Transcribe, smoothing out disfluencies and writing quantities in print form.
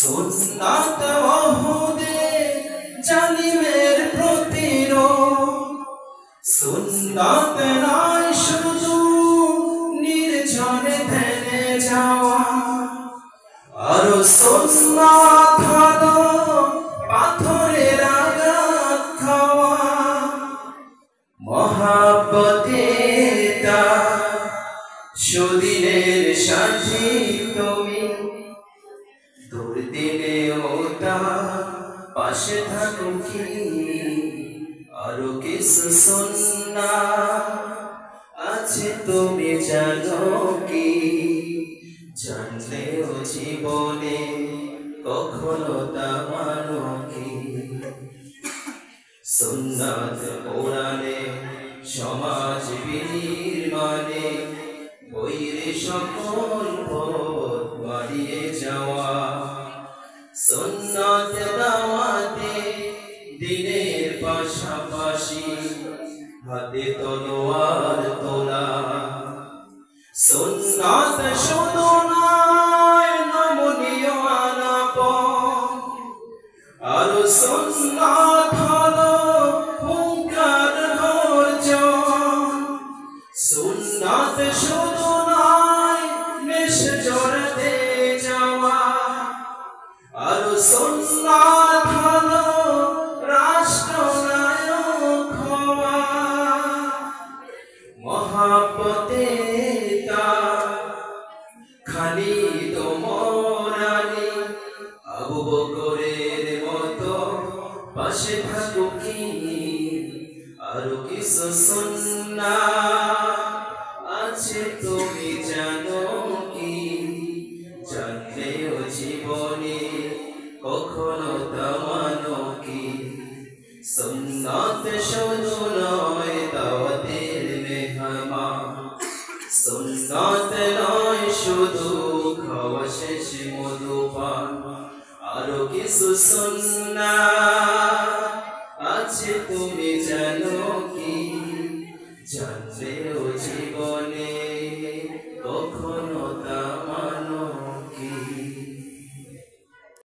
সুন্নাত ওহুদে জালিমের প্রতিরোধ সুন্নাত নয় শুধু নির্জনে ধ্যানে যাওয়া আরো সুন্নাত হলো পাথরের আঘাত খাওয়া মহাব্বতে তা সুদিনের সাথী তুমি দুর্দিনে ওটা পাশে থাকো কি আরো কিছু সুন্নাত আছে তুমি জানো কি জানলেও জীবনে কখনো তা মানো কি সুন্নাত কোরআনে সমাজ বিনির্মাণে বইরে সকল পথ বাড়িয়ে যাওয়া সুন্নাত দাওয়াতে দিনের পাশাপাশি হাতে তলোয়ার তোলা সুন্নাত শুধু নয় নমনীয় আলাপন আরো সুন্নাত হলো হুঙ্কার গর্জন সুন্নাত শুধু নয় মেষ জড়াতে যাওয়া আরো সুন্নাত হলো রাষ্ট্রনায়ক হওয়া মহাব্বতে তা খালিদ ওমর আলী আবু বকরের মতো পাশে থাকো কি আরো কিছু সুন্নাত আছে তুমি জানো কি জানলেও জীবনে কখনো তা মানো কি সুন্নাত শুধু নয় দাওয়াতের মেহমান সুন্নাত নয় শুধু খাওয়া শেষে মধুপান আরো কিছু সুন্নাত আছে তুমি জানো কি জানলেও